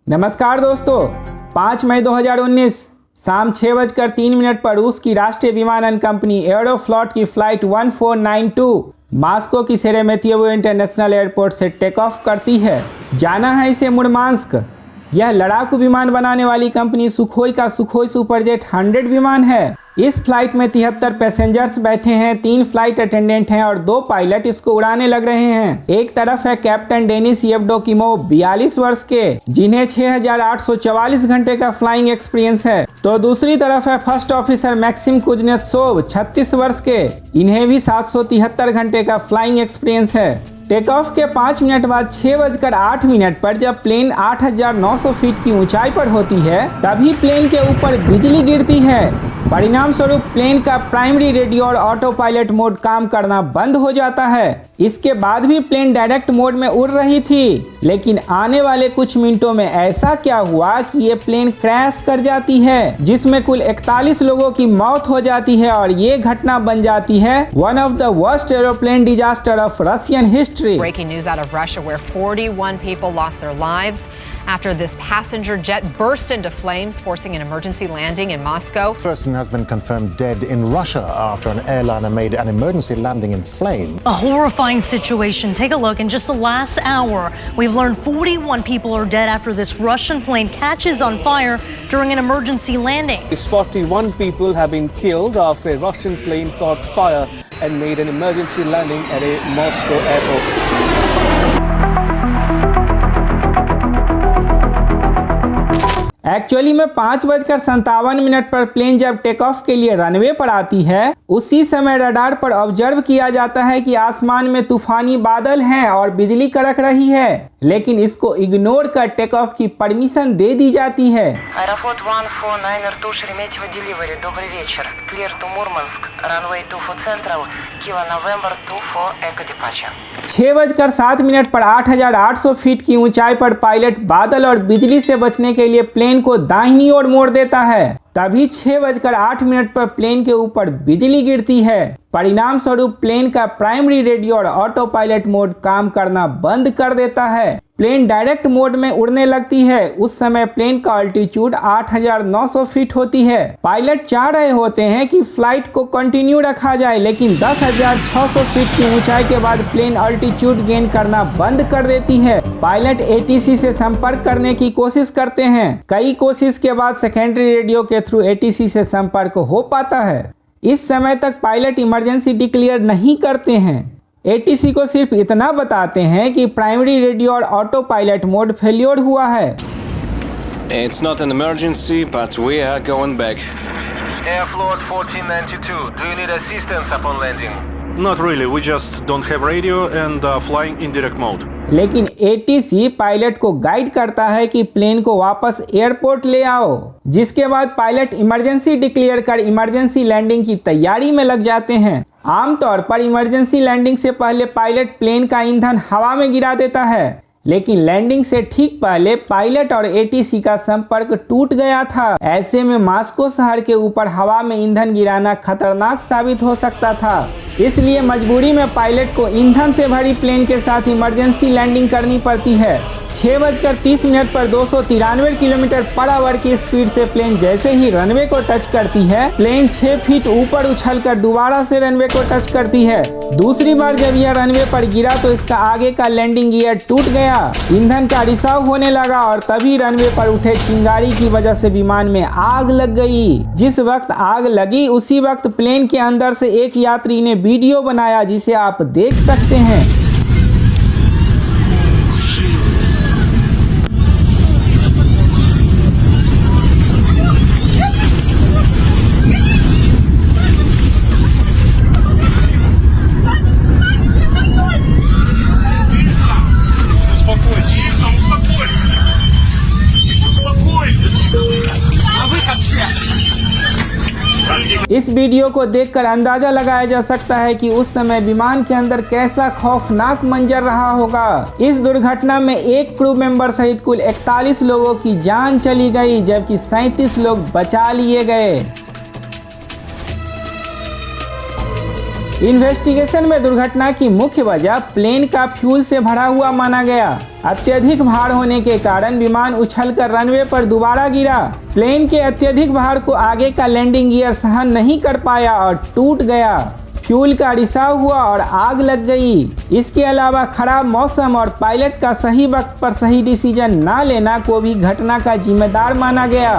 नमस्कार दोस्तों, 5 मई 2019 शाम 6:03 पर रूस की राष्ट्रीय विमानन कंपनी एरोफ्लॉट की फ्लाइट 1492 मॉस्को की शेरेमेतियोव इंटरनेशनल एयरपोर्ट से टेक ऑफ करती है। जाना है इसे मुर्मांस्क। यह लड़ाकू विमान बनाने वाली कंपनी सुखोई का सुखोई सुपरजेट 100 विमान है। इस फ्लाइट में 73 पैसेंजर्स बैठे हैं, 3 फ्लाइट अटेंडेंट हैं और 2 पायलट इसको उड़ाने लग रहे हैं। एक तरफ है कैप्टन डेनिस येवडोकिमोव 42 वर्ष के, जिन्हें 6844 घंटे का फ्लाइंग एक्सपीरियंस है, तो दूसरी तरफ है फर्स्ट ऑफिसर मैक्सिम कुजनेत्सोव 36 वर्ष के, इन्हें भी 773 घंटे का फ्लाइंग एक्सपीरियंस है। टेक ऑफ के 5 मिनट बाद 6:08 पर जब प्लेन 8900 फीट की ऊंचाई पर होती है, तभी प्लेन के ऊपर बिजली गिरती है। परिणाम स्वरूप प्लेन का प्राइमरी रेडियो और ऑटो पायलट मोड काम करना बंद हो जाता है। इसके बाद भी प्लेन डायरेक्ट मोड में उड़ रही थी, लेकिन आने वाले कुछ मिनटों में ऐसा क्या हुआ कि ये प्लेन क्रैश कर जाती है, जिसमें कुल 41 लोगों की मौत हो जाती है और ये घटना बन जाती है one of the worst aeroplane disaster of Russian history. Breaking news out of Russia where 41 people lost their lives after this passenger jet burst into flames, forcing an emergency landing in Moscow. A person has been confirmed dead in Russia after an airliner made an emergency landing in flames. A horrifying situation. Take a look. In just the last hour, we've learned 41 people are dead after this Russian plane catches on fire during an emergency landing. These 41 people have been killed after a Russian plane caught fire and made an emergency landing at a Moscow airport. Actually में 5:57 पर plane जब take off के लिए runway पर आती है, उसी समय रडार पर ऑब्जर्व किया जाता है कि आसमान में तूफानी बादल हैं और बिजली कड़क रही है, लेकिन इसको इग्नोर कर टेक ऑफ की परमिशन दे दी जाती है। Аэрофлот 149 Рту Шереметьево Delivery. Добрый вечер. Clear to Murmansk. Runway 24 Central. Kilo November 24 Echo Departure. 6:07 पर 8800 फीट की ऊंचाई पर पायलट बादल और बिजली से बचने के लिए प्लेन को दाहिनी ओर मोड़ देता है। तभी 6:08 पर प्लेन के ऊपर बिजली गिरती है। परिणाम स्वरूप प्लेन का प्राइमरी रेडियो और ऑटो पायलट मोड काम करना बंद कर देता है। प्लेन डायरेक्ट मोड में उड़ने लगती है। उस समय प्लेन का अल्टीट्यूड 8900 फीट होती है। पायलट चाह रहे होते हैं कि फ्लाइट को कंटिन्यू रखा जाए, लेकिन 10,600 फीट की ऊंचाई के बाद प्लेन अल्टीट्यूड गेन करना बंद कर देती है। पायलट एटीसी से संपर्क करने की कोशिश करते हैं। कई कोशिश के बाद सेकेंडरी रेडियो के थ्रू एटीसी से संपर्क हो पाता है। इस समय तक पायलट इमरजेंसी डिक्लेयर नहीं करते हैं। एटीसी को सिर्फ इतना बताते हैं कि प्राइमरी रेडियो और ऑटो पायलट मोड फेल्योर हुआ है। It's not an emergency, but we are going back. Airflot 1492, do you need assistance upon landing? Not really, we just don't have radio and are flying in direct mode. लेकिन ATC pilot को guide करता है कि plane को वापस airport ले आओ, जिसके बाद पायलट इमरजेंसी डिक्लेयर कर इमरजेंसी लैंडिंग की तैयारी में लग जाते हैं। आमतौर पर इमरजेंसी लैंडिंग से पहले पायलट प्लेन का ईंधन हवा में गिरा देता है, लेकिन लैंडिंग से ठीक पहले पायलट और एटीसी का संपर्क टूट गया था। ऐसे में मॉस्को शहर के ऊपर हवा में ईंधन गिराना खतरनाक साबित हो सकता था। इसलिए मजबूरी में पायलट को ईंधन से भरी प्लेन के साथ इमरजेंसी लैंडिंग करनी पड़ती है। 6:30 पर 293 किलोमीटर पर आवर की स्पीड से प्लेन जैसे ही रनवे को टच करती है, प्लेन 6 फीट ऊपर उछलकर दोबारा से रनवे को टच करती है। दूसरी बार जब यह रनवे पर गिरा तो इसका आगे का लैंडिंग गियर टूट गया, ईंधन का रिसाव होने लगा और तभी रनवे पर उठे चिंगारी की वजह से विमान में आग लग गई। जिस वक्त आग लगी उसी वक्त प्लेन के अंदर से एक यात्री ने वीडियो बनाया, जिसे आप देख सकते हैं। इस वीडियो को देखकर अंदाजा लगाया जा सकता है कि उस समय विमान के अंदर कैसा खौफनाक मंजर रहा होगा। इस दुर्घटना में एक क्रू मेंबर सहित कुल 41 लोगों की जान चली गई, जबकि 37 लोग बचा लिए गए। इन्वेस्टिगेशन में दुर्घटना की मुख्य वजह प्लेन का फ्यूल से भरा हुआ माना गया। अत्यधिक भार होने के कारण विमान उछलकर रनवे पर दोबारा गिरा। प्लेन के अत्यधिक भार को आगे का लैंडिंग गियर सहन नहीं कर पाया और टूट गया। फ्यूल का रिसाव हुआ और आग लग गई। इसके अलावा खराब मौसम और पायलट का सही वक्त पर सही डिसीजन ना लेना को भी घटना का जिम्मेदार माना गया।